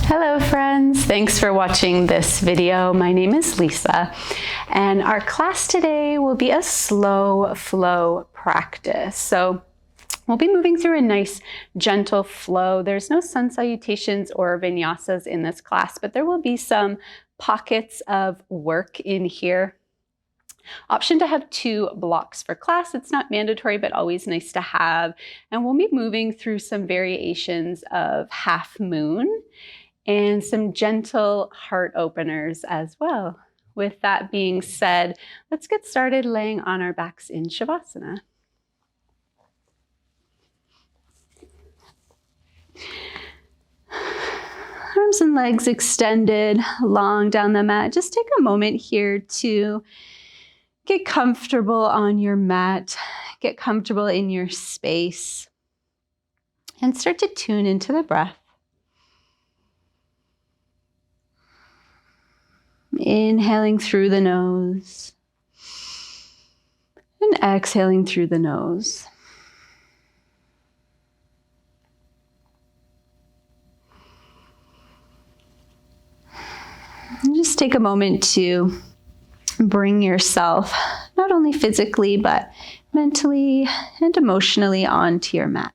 Hello friends, thanks for watching this video. My name is Lisa and our class today will be a slow flow practice. So we'll be moving through a nice gentle flow. There's no sun salutations or vinyasas in this class, but there will be some pockets of work in here. Option to have 2 blocks for class. It's not mandatory, but always nice to have. And we'll be moving through some variations of half moon and some gentle heart openers as well. With that being said, let's get started laying on our backs in Shavasana. Arms and legs extended long down the mat. Just take a moment here to get comfortable on your mat, get comfortable in your space, and start to tune into the breath. Inhaling through the nose and exhaling through the nose. And just take a moment to bring yourself not only physically but mentally and emotionally onto your mat.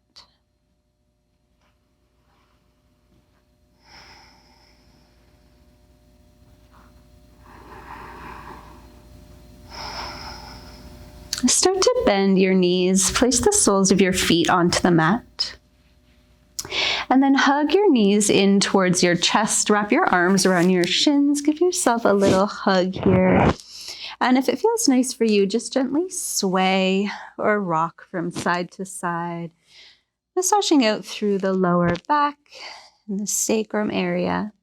Start to bend your knees. Place the soles of your feet onto the mat. And then hug your knees in towards your chest. Wrap your arms around your shins. Give yourself a little hug here. And if it feels nice for you, just gently sway or rock from side to side, massaging out through the lower back and the sacrum area.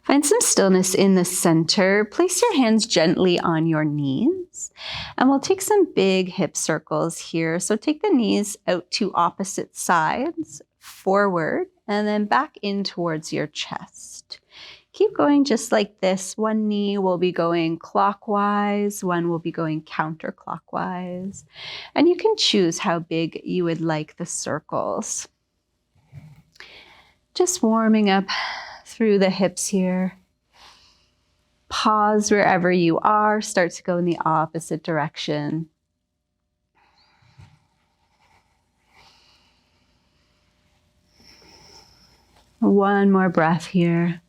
Find some stillness in the center. Place your hands gently on your knees. And we'll take some big hip circles here. So take the knees out to opposite sides, forward, and then back in towards your chest. Keep going just like this. One knee will be going clockwise, one will be going counterclockwise. And you can choose how big you would like the circles. Just warming up through the hips here. Pause wherever you are. Start to go in the opposite direction. One more breath here.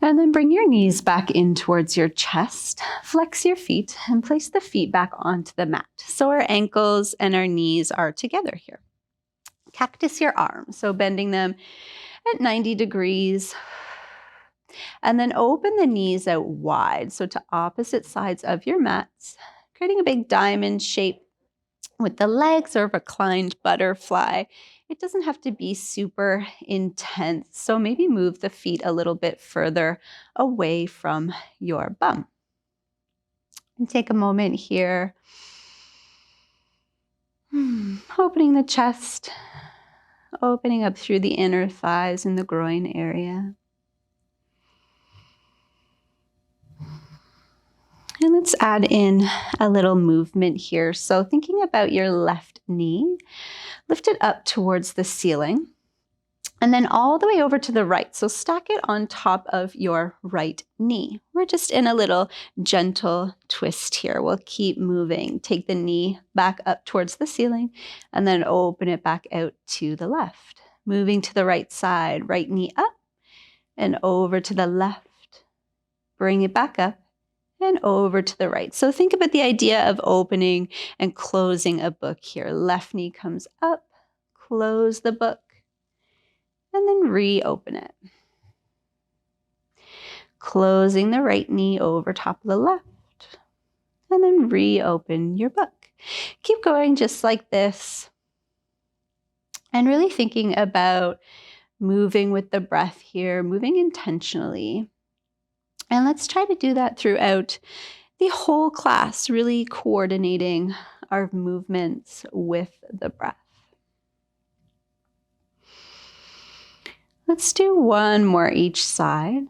And then bring your knees back in towards your chest. Flex your feet and place the feet back onto the mat. So our ankles and our knees are together here. Cactus your arms, so bending them at 90 degrees. And then open the knees out wide, so to opposite sides of your mats, creating a big diamond shape with the legs or reclined butterfly. It doesn't have to be super intense, so maybe move the feet a little bit further away from your bum. And take a moment here, opening the chest, opening up through the inner thighs and the groin area. And let's add in a little movement here. So thinking about your left knee, lift it up towards the ceiling and then all the way over to the right. So stack it on top of your right knee. We're just in a little gentle twist here. We'll keep moving. Take the knee back up towards the ceiling and then open it back out to the left. Moving to the right side, right knee up and over to the left. Bring it back up and over to the right. So think about the idea of opening and closing a book here. Left knee comes up, close the book, and then reopen it. Closing the right knee over top of the left, and then reopen your book. Keep going just like this. And really thinking about moving with the breath here, moving intentionally. And let's try to do that throughout the whole class, really coordinating our movements with the breath. Let's do one more each side.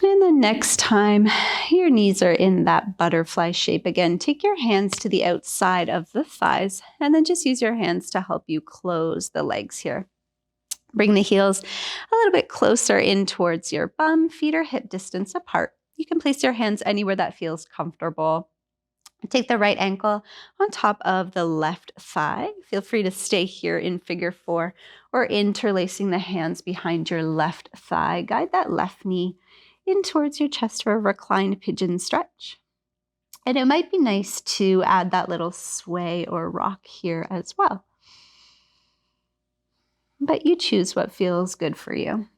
And then next time your knees are in that butterfly shape again, take your hands to the outside of the thighs and then just use your hands to help you close the legs here. Bring the heels a little bit closer in towards your bum. Feet are hip distance apart. You can place your hands anywhere that feels comfortable. Take the right ankle on top of the left thigh. Feel free to stay here in figure 4 or interlacing the hands behind your left thigh. Guide that left knee in towards your chest for a reclined pigeon stretch. And it might be nice to add that little sway or rock here as well. But you choose what feels good for you.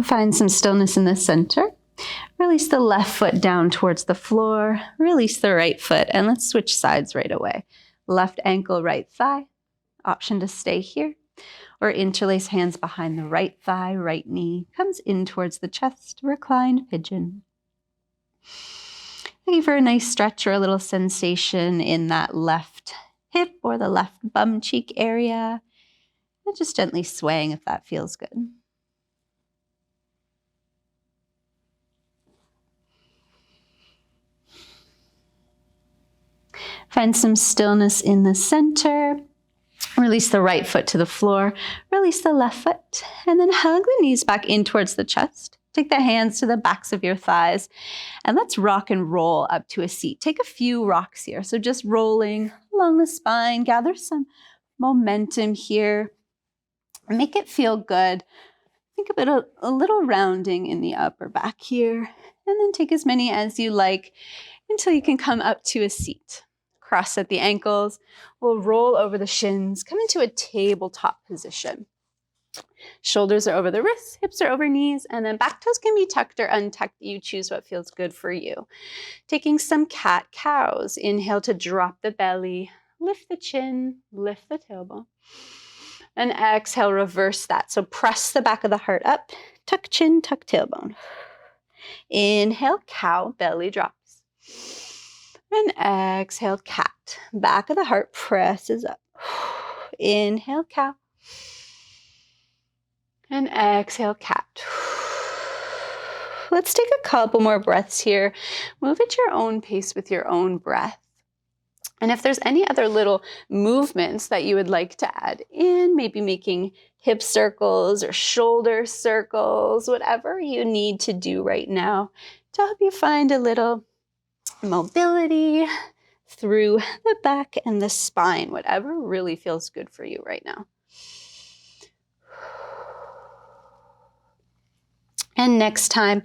Find some stillness in the center. Release the left foot down towards the floor. Release the right foot, and let's switch sides right away. Left ankle, right thigh. Option to stay here. Or interlace hands behind the right thigh, right knee. Comes in towards the chest, reclined pigeon. Looking for a nice stretch or a little sensation in that left hip or the left bum cheek area. And just gently swaying if that feels good. Find some stillness in the center. Release the right foot to the floor. Release the left foot. And then hug the knees back in towards the chest. Take the hands to the backs of your thighs. And let's rock and roll up to a seat. Take a few rocks here. So just rolling along the spine. Gather some momentum here. Make it feel good. Think about a little rounding in the upper back here. And then take as many as you like until you can come up to a seat. Cross at the ankles. We'll roll over the shins. Come into a tabletop position. Shoulders are over the wrists, hips are over knees, and then back toes can be tucked or untucked. You choose what feels good for you. Taking some cat-cows. Inhale to drop the belly. Lift the chin, lift the tailbone. And exhale, reverse that. So press the back of the heart up. Tuck chin, tuck tailbone. Inhale, cow, belly drops. And exhale, cat. Back of the heart presses up. Inhale, cow. And exhale, cat. Let's take a couple more breaths here. Move at your own pace with your own breath. And if there's any other little movements that you would like to add in, maybe making hip circles or shoulder circles, whatever you need to do right now to help you find a little mobility through the back and the spine, whatever really feels good for you right now. And next time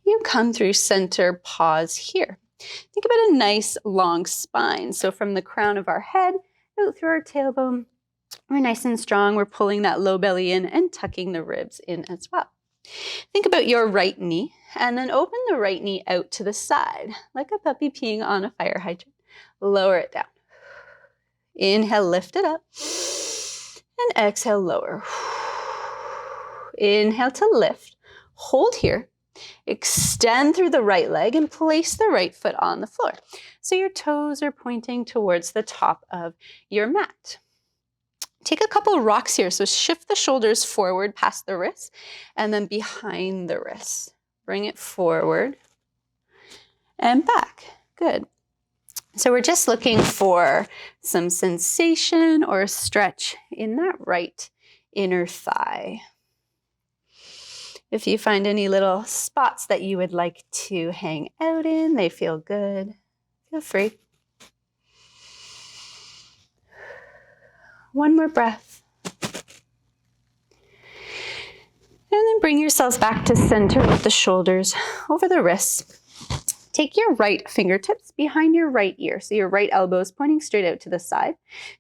you come through center, pause here. Think about a nice long spine. So from the crown of our head out through our tailbone, we're nice and strong. We're pulling that low belly in and tucking the ribs in as well. Think about your right knee and then open the right knee out to the side like a puppy peeing on a fire hydrant. Lower it down. Inhale, lift it up. And exhale, lower. Inhale to lift. Hold here. Extend through the right leg and place the right foot on the floor. So your toes are pointing towards the top of your mat. Take a couple of rocks here. So shift the shoulders forward past the wrists and then behind the wrists. Bring it forward and back. Good. So we're just looking for some sensation or stretch in that right inner thigh. If you find any little spots that you would like to hang out in, they feel good, feel free. One more breath. And then bring yourselves back to center with the shoulders over the wrists. Take your right fingertips behind your right ear. So your right elbow is pointing straight out to the side.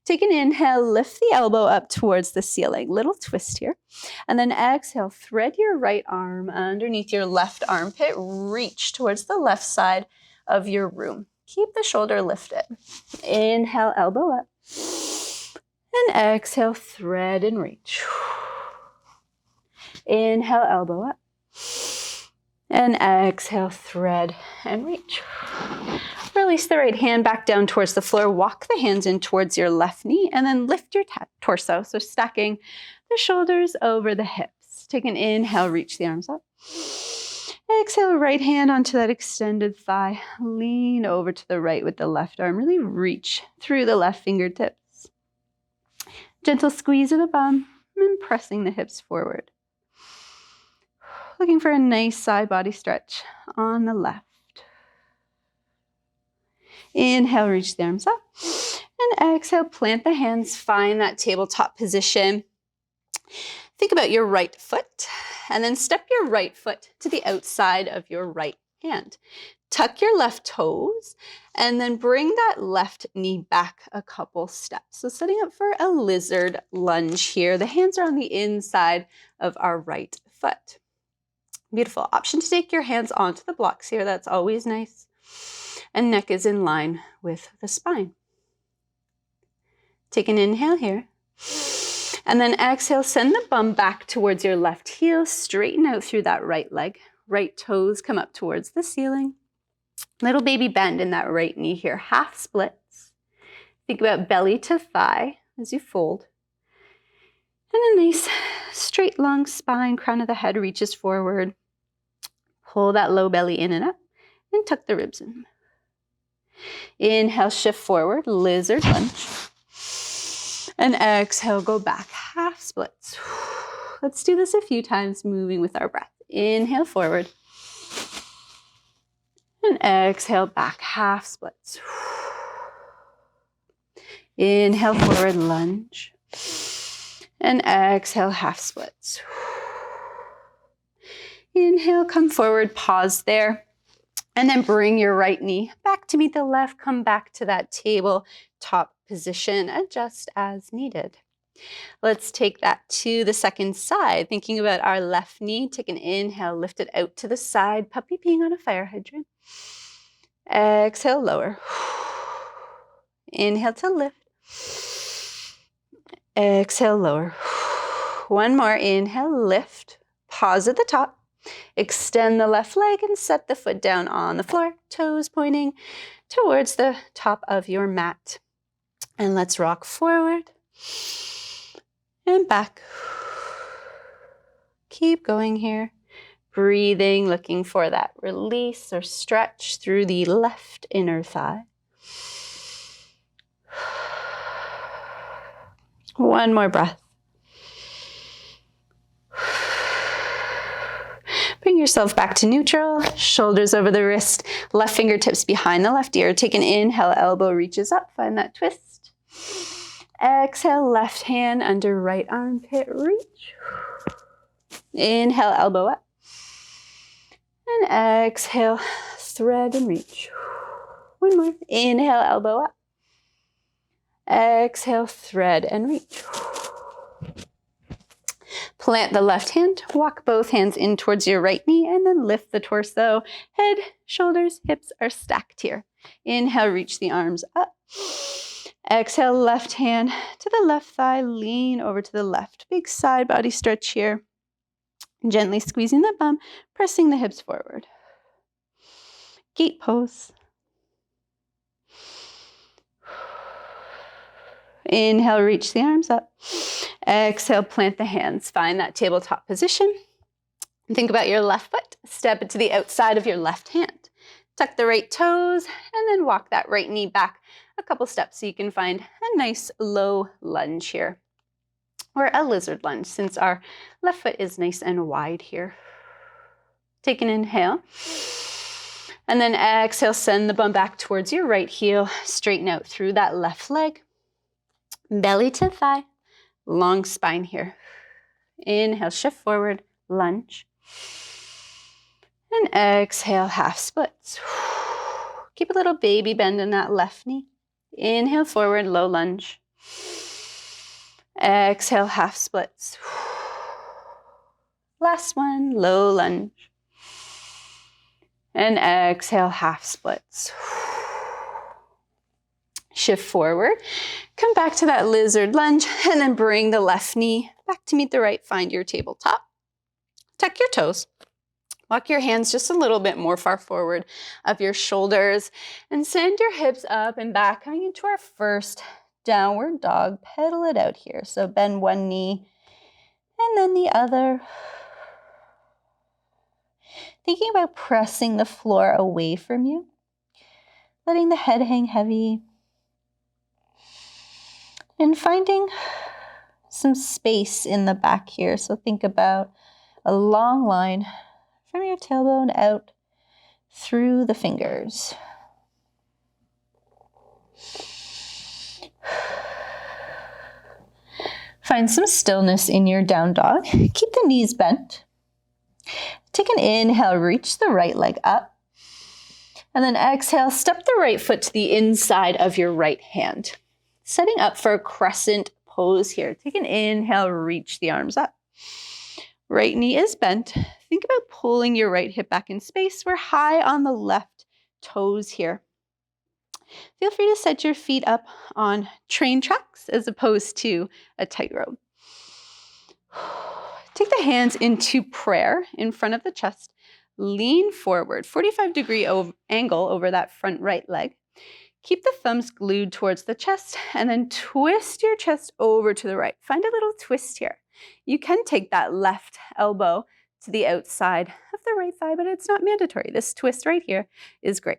Take an inhale, lift the elbow up towards the ceiling. Little twist here. And then exhale, thread your right arm underneath your left armpit. Reach towards the left side of your room. Keep the shoulder lifted. Inhale, elbow up. And exhale, thread and reach. Inhale, elbow up. And exhale, thread and reach. Release the right hand back down towards the floor. Walk the hands in towards your left knee and then lift your torso. So stacking the shoulders over the hips. Take an inhale, reach the arms up. Exhale, right hand onto that extended thigh. Lean over to the right with the left arm. Really reach through the left fingertips. Gentle squeeze of the bum and pressing the hips forward. Looking for a nice side body stretch on the left. Inhale, reach the arms up. And exhale, plant the hands. Find that tabletop position. Think about your right foot. And then step your right foot to the outside of your right hand. Tuck your left toes. And then bring that left knee back a couple steps. So setting up for a lizard lunge here. The hands are on the inside of our right foot. Beautiful. Option to take your hands onto the blocks here. That's always nice. And neck is in line with the spine. Take an inhale here. And then exhale, send the bum back towards your left heel. Straighten out through that right leg. Right toes come up towards the ceiling. Little baby bend in that right knee here. Half splits. Think about belly to thigh as you fold. And a nice straight long spine. Crown of the head reaches forward. Pull that low belly in and up. And tuck the ribs in. Inhale, shift forward, lizard lunge. And exhale, go back, half splits. Let's do this a few times, moving with our breath. Inhale, forward. And exhale, back, half splits. Inhale, forward, lunge. And exhale, half splits. Inhale, come forward, pause there. And then bring your right knee back to meet the left. Come back to that table top position. Adjust as needed. Let's take that to the second side. Thinking about our left knee. Take an inhale, lift it out to the side. Puppy peeing on a fire hydrant. Exhale, lower. Inhale to lift. Exhale, lower. One more. Inhale, lift. Pause at the top. Extend the left leg and set the foot down on the floor, toes pointing towards the top of your mat. And let's rock forward and back. Keep going here. Breathing, looking for that release or stretch through the left inner thigh. One more breath. Bring yourself back to neutral, shoulders over the wrist, left fingertips behind the left ear. Take an inhale, elbow reaches up, find that twist. Exhale, left hand under right armpit, reach. Inhale, elbow up. And exhale, thread and reach. One more. Inhale, elbow up. Exhale, thread and reach. Plant the left hand, walk both hands in towards your right knee, and then lift the torso. Head, shoulders, hips are stacked here. Inhale, reach the arms up. Exhale, left hand to the left thigh, lean over to the left. Big side body stretch here. Gently squeezing the bum, pressing the hips forward. Gate pose. Inhale, reach the arms up. Exhale, plant the hands. Find that tabletop position. And think about your left foot. Step it to the outside of your left hand. Tuck the right toes and then walk that right knee back a couple steps so you can find a nice low lunge here. Or a lizard lunge since our left foot is nice and wide here. Take an inhale. And then exhale, send the bum back towards your right heel. Straighten out through that left leg. Belly to thigh. Long spine here. Inhale, shift forward, lunge. And exhale, half splits. Keep a little baby bend in that left knee. Inhale, forward, low lunge. Exhale, half splits. Last one, low lunge. And exhale, half splits. Shift forward. Come back to that lizard lunge and then bring the left knee back to meet the right. Find your tabletop. Tuck your toes. Walk your hands just a little bit more far forward of your shoulders and send your hips up and back, coming into our first downward dog. Pedal it out here. So bend one knee and then the other. Thinking about pressing the floor away from you, letting the head hang heavy, and finding some space in the back here. So think about a long line from your tailbone out through the fingers. Find some stillness in your down dog. Keep the knees bent. Take an inhale, reach the right leg up. And then exhale, step the right foot to the inside of your right hand. Setting up for a crescent pose here. Take an inhale, reach the arms up. Right knee is bent. Think about pulling your right hip back in space. We're high on the left toes here. Feel free to set your feet up on train tracks as opposed to a tightrope. Take the hands into prayer in front of the chest. Lean forward, 45-degree angle over that front right leg. Keep the thumbs glued towards the chest and then twist your chest over to the right. Find a little twist here. You can take that left elbow to the outside of the right thigh, but it's not mandatory. This twist right here is great.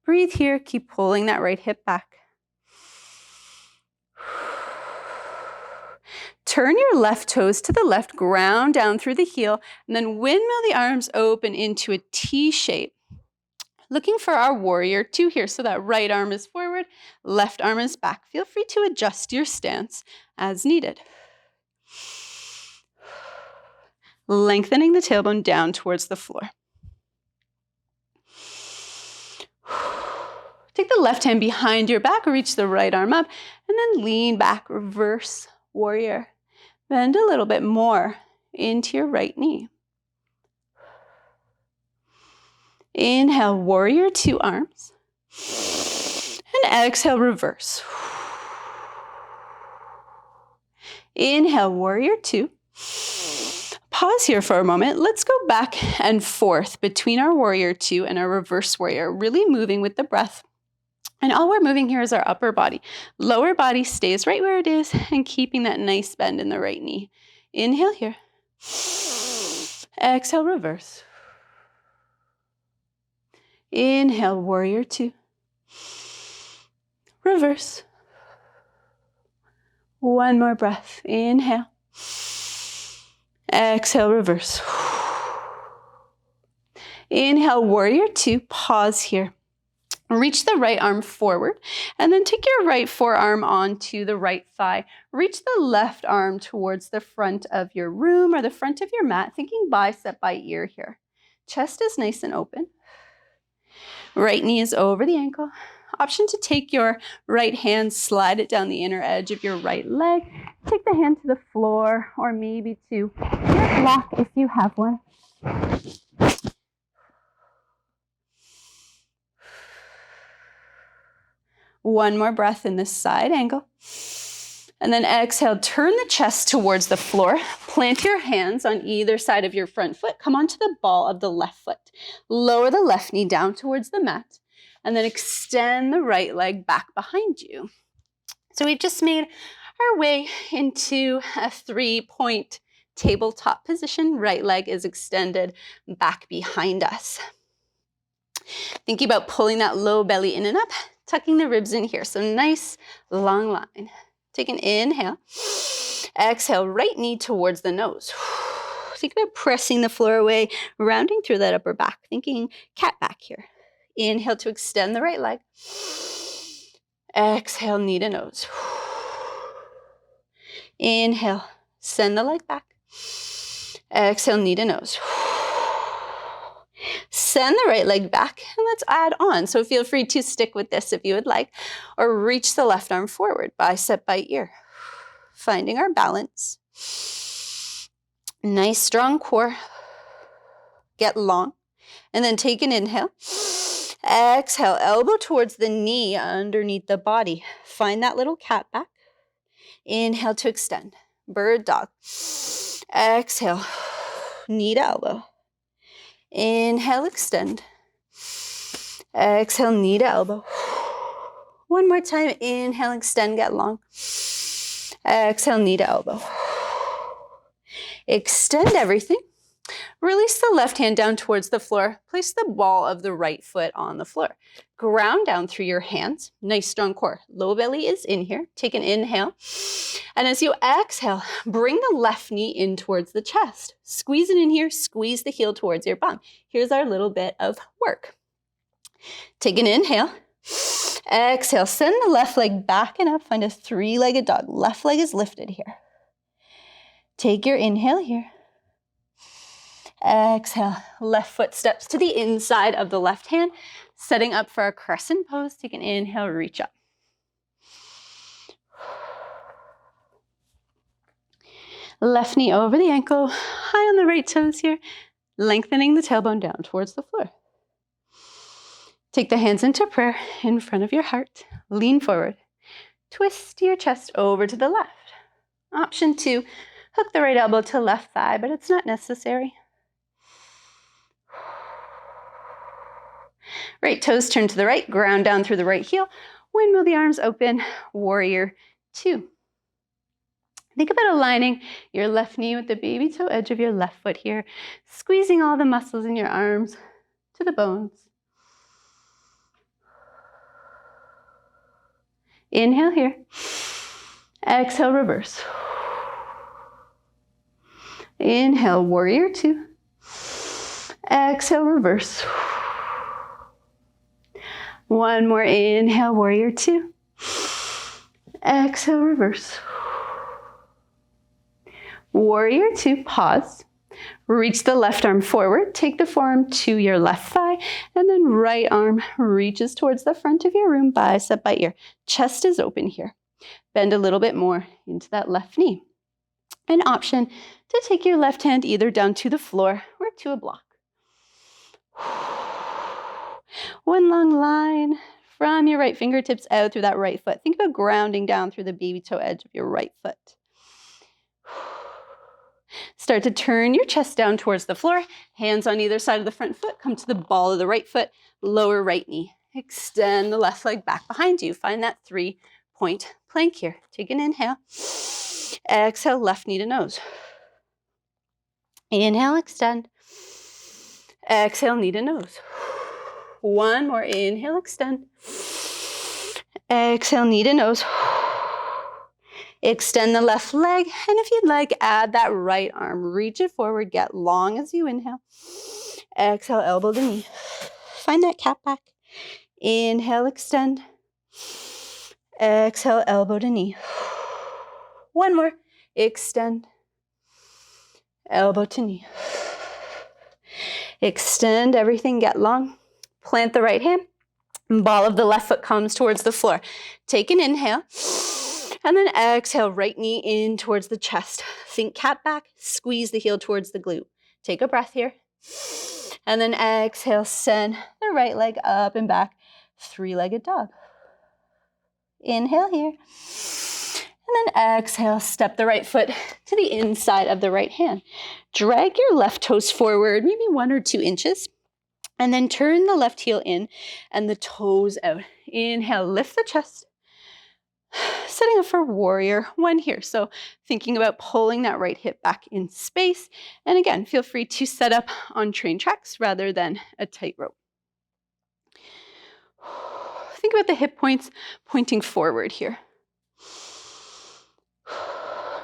Breathe here. Keep pulling that right hip back. Turn your left toes to the left, ground down through the heel, and then windmill the arms open into a T shape. Looking for our warrior two here. So that right arm is forward, left arm is back. Feel free to adjust your stance as needed. Lengthening the tailbone down towards the floor. Take the left hand behind your back, reach the right arm up, and then lean back, reverse warrior. Bend a little bit more into your right knee. Inhale, warrior two arms. And exhale, reverse. Inhale, warrior two. Pause here for a moment. Let's go back and forth between our warrior two and our reverse warrior, really moving with the breath. And all we're moving here is our upper body. Lower body stays right where it is and keeping that nice bend in the right knee. Inhale here. Exhale, reverse. Inhale, warrior two. Reverse. One more breath. Inhale. Exhale, reverse. Inhale, warrior two. Pause here. Reach the right arm forward and then take your right forearm onto the right thigh. Reach the left arm towards the front of your room or the front of your mat, thinking bicep by ear here. Chest is nice and open. Right knee is over the ankle. Option to take your right hand, slide it down the inner edge of your right leg. Take the hand to the floor or maybe to your block if you have one. One more breath in this side angle. And then exhale, turn the chest towards the floor. Plant your hands on either side of your front foot. Come onto the ball of the left foot. Lower the left knee down towards the mat. And then extend the right leg back behind you. So we've just made our way into a 3-point tabletop position. Right leg is extended back behind us. Thinking about pulling that low belly in and up. Tucking the ribs in here. So nice long line. Take an inhale. Exhale, right knee towards the nose. Think about pressing the floor away, rounding through that upper back. Thinking cat back here. Inhale to extend the right leg. Exhale, knee to nose. Inhale, send the leg back. Exhale, knee to nose. Send the right leg back and let's add on. So feel free to stick with this if you would like, or reach the left arm forward, bicep by ear. Finding our balance. Nice strong core. Get long and then take an inhale. Exhale, elbow towards the knee underneath the body. Find that little cat back. Inhale to extend. Bird dog. Exhale, knee to elbow. Inhale, extend. Exhale, knee to elbow. One more time. Inhale, extend, get long. Exhale, knee to elbow. Extend everything. Release the left hand down towards the floor. Place the ball of the right foot on the floor. Ground down through your hands. Nice strong core. Low belly is in here. Take an inhale. And as you exhale, bring the left knee in towards the chest. Squeeze it in here. Squeeze the heel towards your bum. Here's our little bit of work. Take an inhale. Exhale. Send the left leg back and up. Find a three-legged dog. Left leg is lifted here. Take your inhale here. Exhale, left foot steps to the inside of the left hand, setting up for a crescent pose. Take an inhale, reach up. Left knee over the ankle, high on the right toes here, lengthening the tailbone down towards the floor. Take the hands into prayer in front of your heart. Lean forward. Twist your chest over to the left. Option 2, hook the right elbow to left thigh, but it's not necessary. Right toes turn to the right, ground down through the right heel. Windmill the arms open, warrior 2. Think about aligning your left knee with the baby toe edge of your left foot here, squeezing all the muscles in your arms to the bones. Inhale here. Exhale, reverse. Inhale, warrior 2. Exhale, reverse. One more, inhale, warrior 2. Exhale, reverse. Warrior 2, pause. Reach the left arm forward, take the forearm to your left thigh, and then right arm reaches towards the front of your room, bicep by ear. Chest is open here. Bend a little bit more into that left knee. An option to take your left hand either down to the floor or to a block. One long line from your right fingertips out through that right foot. Think about grounding down through the baby toe edge of your right foot. Start to turn your chest down towards the floor. Hands on either side of the front foot. Come to the ball of the right foot. Lower right knee. Extend the left leg back behind you. Find that 3-point plank here. Take an inhale. Exhale, left knee to nose. Inhale, extend. Exhale, knee to nose. One more, inhale, extend. Exhale, knee to nose. Extend the left leg, and if you'd like, add that right arm. Reach it forward, get long as you inhale. Exhale, elbow to knee. Find that cat back. Inhale, extend. Exhale, elbow to knee. One more, extend. Elbow to knee. Extend everything, get long. Plant the right hand. Ball of the left foot comes towards the floor. Take an inhale. And then exhale, right knee in towards the chest. Think cat back, squeeze the heel towards the glute. Take a breath here. And then exhale, send the right leg up and back, 3-legged dog. Inhale here. And then exhale, step the right foot to the inside of the right hand. Drag your left toes forward, maybe 1 or 2 inches. And then turn the left heel in and the toes out. Inhale, lift the chest. Setting up for warrior 1 here. So thinking about pulling that right hip back in space. And again, feel free to set up on train tracks rather than a tightrope. Think about the hip points pointing forward here.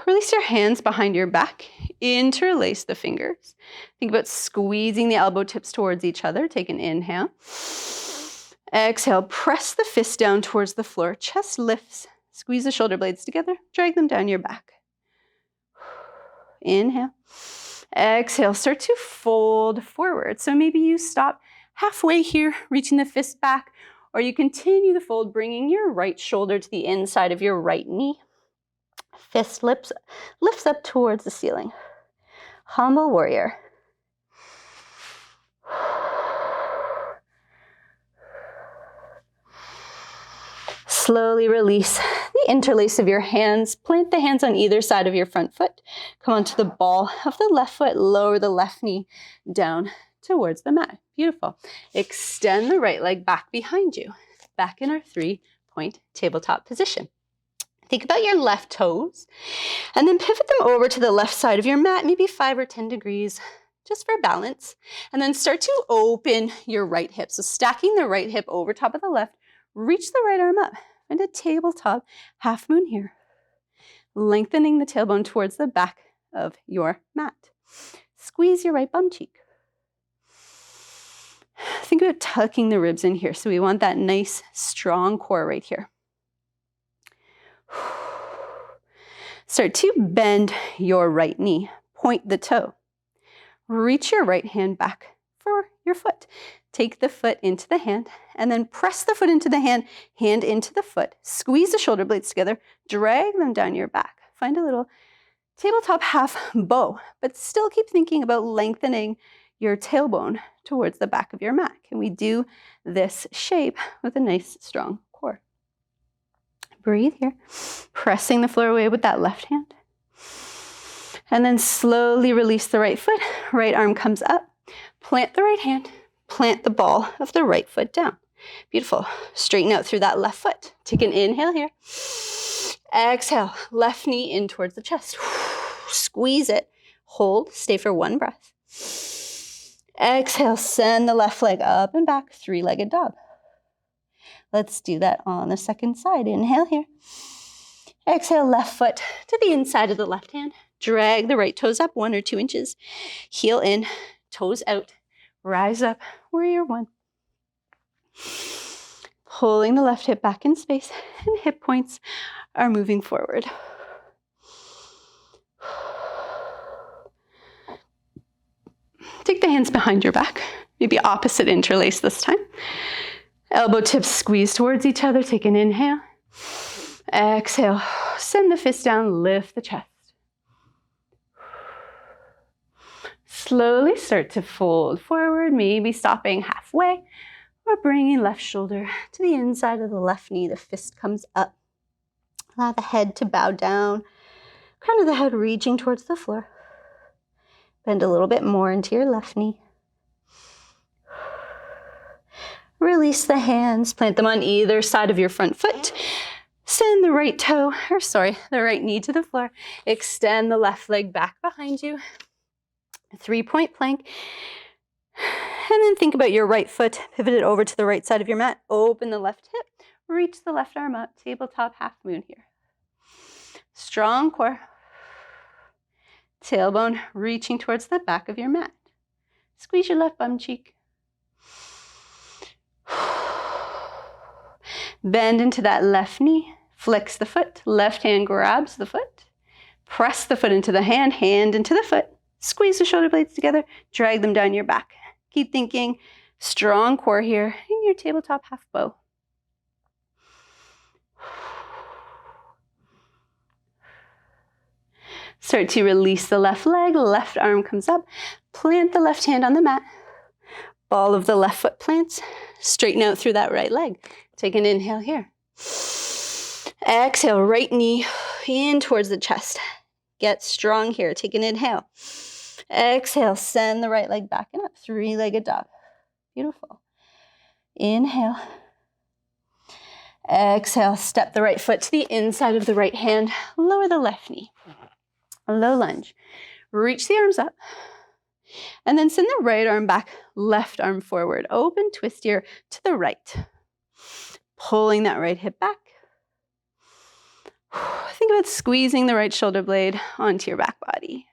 Release your hands behind your back. Interlace the fingers. Think about squeezing the elbow tips towards each other. Take an inhale. Exhale, press the fist down towards the floor. Chest lifts. Squeeze the shoulder blades together. Drag them down your back. Inhale. Exhale, start to fold forward. So maybe you stop halfway here, reaching the fist back, or you continue the fold, bringing your right shoulder to the inside of your right knee. Fist lifts up towards the ceiling. Humble warrior. Slowly release the interlace of your hands. Plant the hands on either side of your front foot. Come onto the ball of the left foot. Lower the left knee down towards the mat. Beautiful. Extend the right leg back behind you. Back in our 3-point tabletop position. Think about your left toes and then pivot them over to the left side of your mat, maybe 5 or 10 degrees, just for balance. And then start to open your right hip. So stacking the right hip over top of the left, reach the right arm up. Find a tabletop half moon here. Lengthening the tailbone towards the back of your mat. Squeeze your right bum cheek. Think about tucking the ribs in here. So we want that nice, strong core right here. Start to bend your right knee. Point the toe. Reach your right hand back for your foot. Take the foot into the hand and then press the foot into the hand, hand into the foot. Squeeze the shoulder blades together. Drag them down your back. Find a little tabletop half bow, but still keep thinking about lengthening your tailbone towards the back of your mat. Can we do this shape with a nice strong core? Breathe here, pressing the floor away with that left hand. And then slowly release the right foot. Right arm comes up. Plant the right hand. Plant the ball of the right foot down. Beautiful. Straighten out through that left foot. Take an inhale here. Exhale. Left knee in towards the chest. Squeeze it. Hold. Stay for 1 breath. Exhale. Send the left leg up and back. 3-legged dog. Let's do that on the second side. Inhale here. Exhale, left foot to the inside of the left hand. Drag the right toes up 1 or 2 inches. Heel in, toes out. Rise up, warrior 1. Pulling the left hip back in space and hip points are moving forward. Take the hands behind your back, maybe opposite interlace this time. Elbow tips squeeze towards each other. Take an inhale. Exhale. Send the fist down. Lift the chest. Slowly start to fold forward, maybe stopping halfway or bringing left shoulder to the inside of the left knee. The fist comes up. Allow the head to bow down. Crown of the head reaching towards the floor. Bend a little bit more into your left knee. Release the hands, plant them on either side of your front foot. Send the right knee to the floor. Extend the left leg back behind you. 3-point plank. And then think about your right foot. Pivot it over to the right side of your mat. Open the left hip. Reach the left arm up. Tabletop half moon here. Strong core. Tailbone reaching towards the back of your mat. Squeeze your left bum cheek. Bend into that left knee. Flex the foot. Left hand grabs the foot. Press the foot into the hand. Hand into the foot. Squeeze the shoulder blades together. Drag them down your back. Keep thinking strong core here in your tabletop half bow. Start to release the left leg. Left arm comes up. Plant the left hand on the mat. Ball of the left foot plants. Straighten out through that right leg. Take an inhale here. Exhale, right knee in towards the chest. Get strong here. Take an inhale. Exhale, send the right leg back and up. 3-legged dog. Beautiful. Inhale. Exhale, step the right foot to the inside of the right hand. Lower the left knee. Low lunge. Reach the arms up. And then send the right arm back, left arm forward. Open twist here to the right. Pulling that right hip back. Think about squeezing the right shoulder blade onto your back body.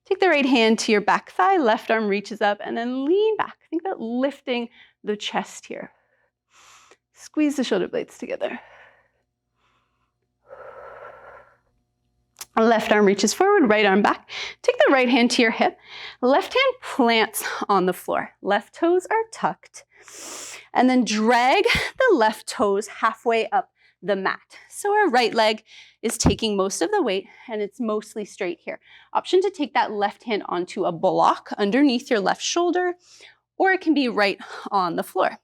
Take the right hand to your back thigh, left arm reaches up, and then lean back. Think about lifting the chest here. Squeeze the shoulder blades together. Left arm reaches forward, right arm back. Take the right hand to your hip. Left hand plants on the floor. Left toes are tucked. And then drag the left toes halfway up the mat. So our right leg is taking most of the weight and it's mostly straight here. Option to take that left hand onto a block underneath your left shoulder, or it can be right on the floor.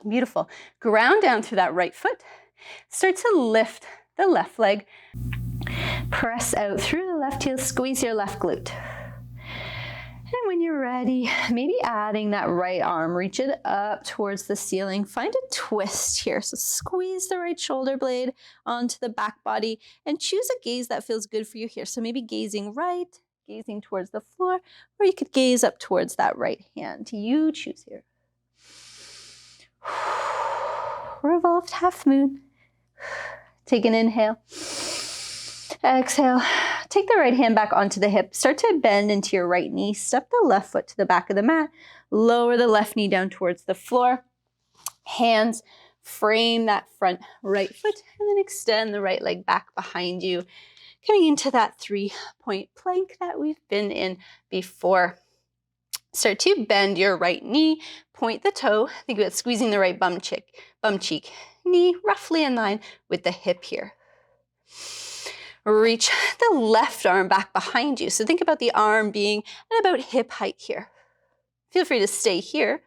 Beautiful. Ground down through that right foot. Start to lift the left leg. Press out through the left heel, squeeze your left glute. And when you're ready, maybe adding that right arm, reach it up towards the ceiling. Find a twist here. So squeeze the right shoulder blade onto the back body and choose a gaze that feels good for you here. So maybe gazing right, gazing towards the floor, or you could gaze up towards that right hand. You choose here. Revolved half moon. Take an inhale. Exhale. Take the right hand back onto the hip. Start to bend into your right knee. Step the left foot to the back of the mat. Lower the left knee down towards the floor. Hands frame that front right foot and then extend the right leg back behind you. Coming into that 3-point plank that we've been in before. Start to bend your right knee, point the toe. Think about squeezing the right bum cheek. Knee roughly in line with the hip here. Reach the left arm back behind you. So think about the arm being at about hip height here. Feel free to stay here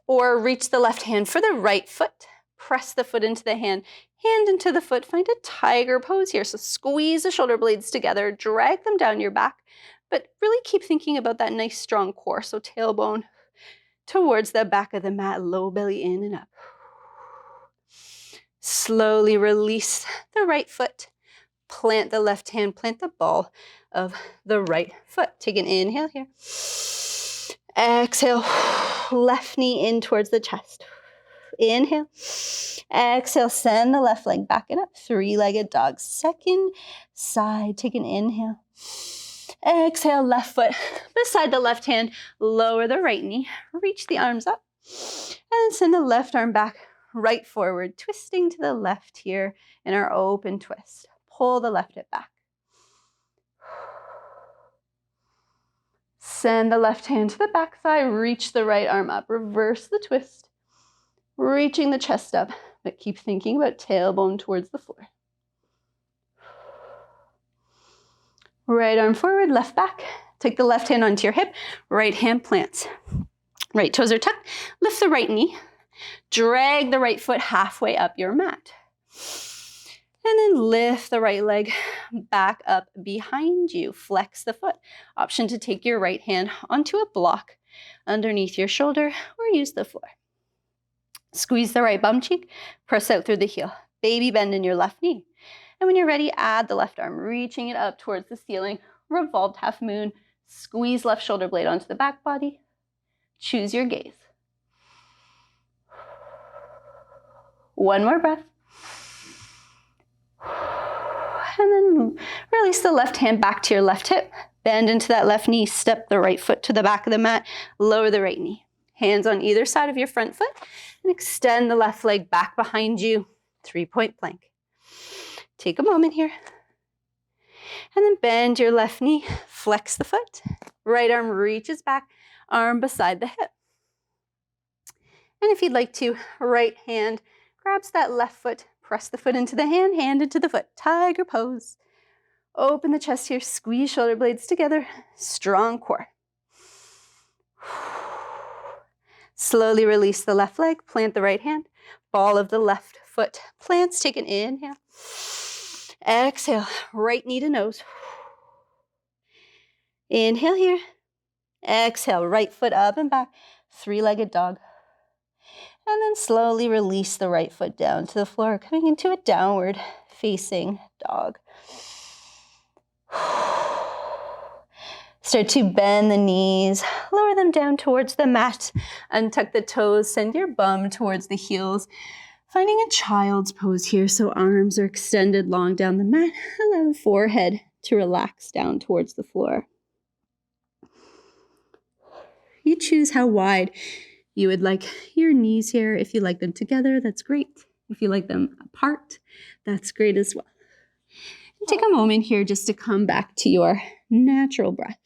or reach the left hand for the right foot. Press the foot into the hand, hand into the foot. Find a tiger pose here. So squeeze the shoulder blades together, drag them down your back, but really keep thinking about that nice strong core. So tailbone towards the back of the mat, low belly in and up. Slowly release the right foot. Plant the left hand, plant the ball of the right foot. Take an inhale here. Exhale, left knee in towards the chest. Inhale. Exhale, send the left leg back and up. 3-legged dog. Second side. Take an inhale. Exhale, left foot beside the left hand. Lower the right knee. Reach the arms up. And send the left arm back, right forward. Twisting to the left here in our open twist. Pull the left hip back. Send the left hand to the back thigh. Reach the right arm up. Reverse the twist. Reaching the chest up, but keep thinking about tailbone towards the floor. Right arm forward, left back. Take the left hand onto your hip. Right hand plants. Right toes are tucked. Lift the right knee. Drag the right foot halfway up your mat. And then lift the right leg back up behind you. Flex the foot. Option to take your right hand onto a block underneath your shoulder or use the floor. Squeeze the right bum cheek. Press out through the heel. Baby bend in your left knee. And when you're ready, add the left arm, reaching it up towards the ceiling. Revolved half moon. Squeeze left shoulder blade onto the back body. Choose your gaze. One more breath. And then release the left hand back to your left hip. Bend into that left knee. Step the right foot to the back of the mat. Lower the right knee. Hands on either side of your front foot. And extend the left leg back behind you. 3-point plank. Take a moment here. And then bend your left knee. Flex the foot. Right arm reaches back. Arm beside the hip. And if you'd like to, right hand grabs that left foot. Press the foot into the hand, hand into the foot. Tiger pose. Open the chest here. Squeeze shoulder blades together. Strong core. Slowly release the left leg. Plant the right hand. Ball of the left foot plants. Take an inhale. Exhale. Right knee to nose. Inhale here. Exhale. Right foot up and back. 3-legged dog. And then slowly release the right foot down to the floor, coming into a downward facing dog. Start to bend the knees, lower them down towards the mat, untuck the toes, send your bum towards the heels. Finding a child's pose here, so arms are extended long down the mat. Allow the forehead to relax down towards the floor. You choose how wide you would like your knees here. If you like them together, that's great. If you like them apart, that's great as well. And take a moment here just to come back to your natural breath.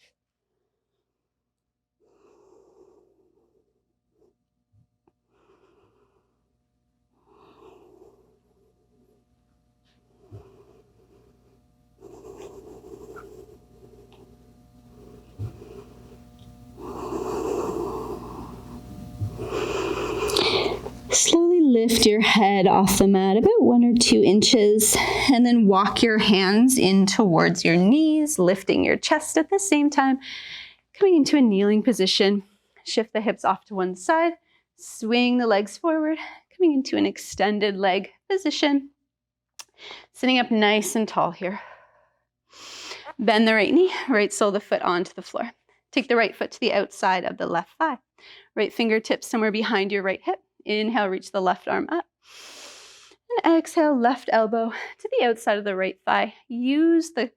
Slowly lift your head off the mat about 1 or 2 inches, and then walk your hands in towards your knees, lifting your chest at the same time. Coming into a kneeling position, shift the hips off to one side, swing the legs forward, coming into an extended leg position. Sitting up nice and tall here. Bend the right knee, right sole of the foot onto the floor. Take the right foot to the outside of the left thigh. Right fingertips somewhere behind your right hip. Inhale, reach the left arm up. And exhale, left elbow to the outside of the right thigh. Use the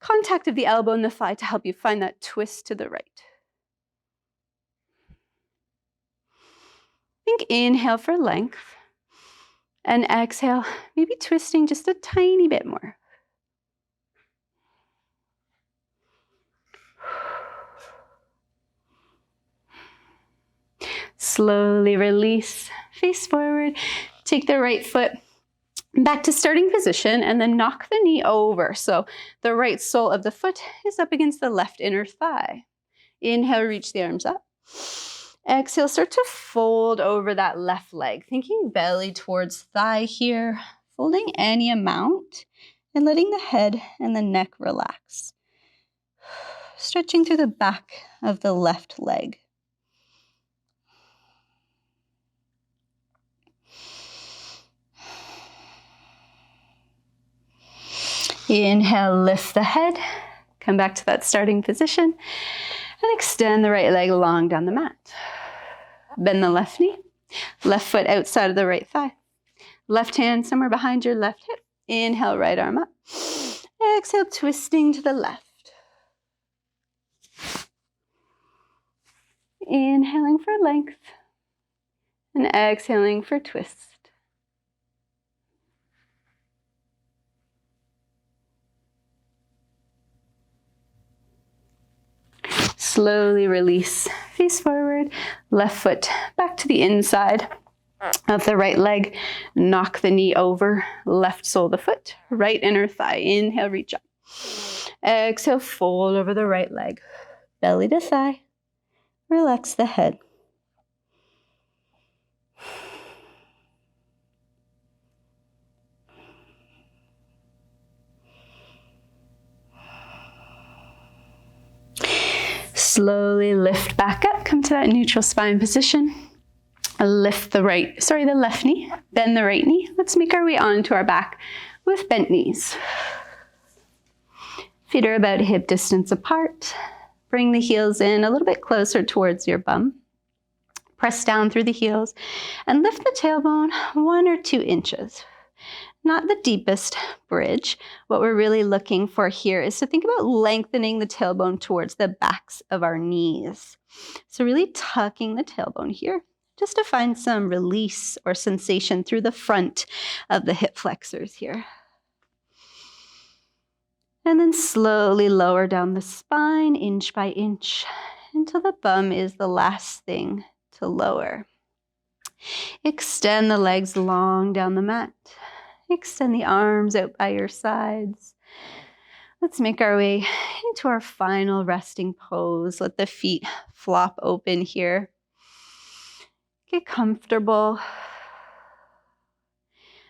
contact of the elbow and the thigh to help you find that twist to the right. Think inhale for length. And exhale, maybe twisting just a tiny bit more. Slowly release, face forward. Take the right foot back to starting position and then knock the knee over. So the right sole of the foot is up against the left inner thigh. Inhale, reach the arms up. Exhale, start to fold over that left leg, thinking belly towards thigh here, folding any amount and letting the head and the neck relax. Stretching through the back of the left leg. Inhale, lift the head, come back to that starting position, and extend the right leg long down the mat. Bend the left knee, left foot outside of the right thigh. Left hand somewhere behind your left hip. Inhale, right arm up. Exhale, twisting to the left. Inhaling for length, and exhaling for twist. Slowly release, face forward, left foot back to the inside of the right leg. Knock the knee over, left sole of the foot, right inner thigh. Inhale, reach up. Exhale, fold over the right leg, belly to thigh. Relax the head. Slowly lift back up, come to that neutral spine position. Lift the left knee, bend the right knee. Let's make our way onto our back with bent knees. Feet are about hip distance apart. Bring the heels in a little bit closer towards your bum. Press down through the heels and lift the tailbone 1 or 2 inches. Not the deepest bridge. What we're really looking for here is to think about lengthening the tailbone towards the backs of our knees. So really tucking the tailbone here just to find some release or sensation through the front of the hip flexors here. And then slowly lower down the spine inch by inch until the bum is the last thing to lower. Extend the legs long down the mat. Extend the arms out by your sides. Let's make our way into our final resting pose. Let the feet flop open here. Get comfortable.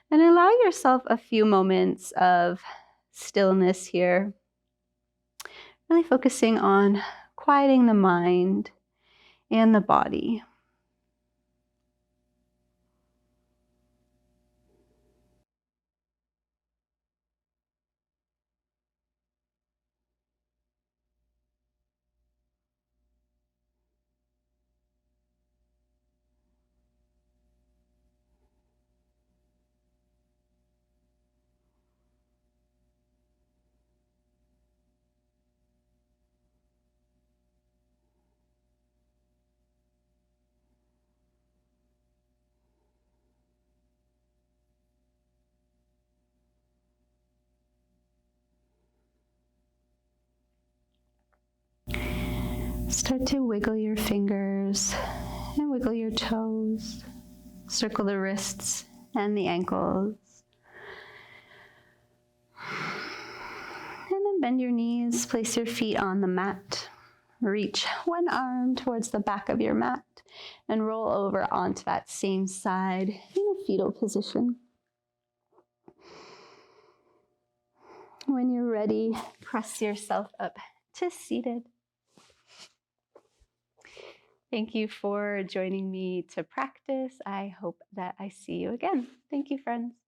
And allow yourself a few moments of stillness here. Really focusing on quieting the mind and the body. Start to wiggle your fingers and wiggle your toes. Circle the wrists and the ankles. And then bend your knees, place your feet on the mat. Reach one arm towards the back of your mat and roll over onto that same side in a fetal position. When you're ready, press yourself up to seated. Thank you for joining me to practice. I hope that I see you again. Thank you, friends.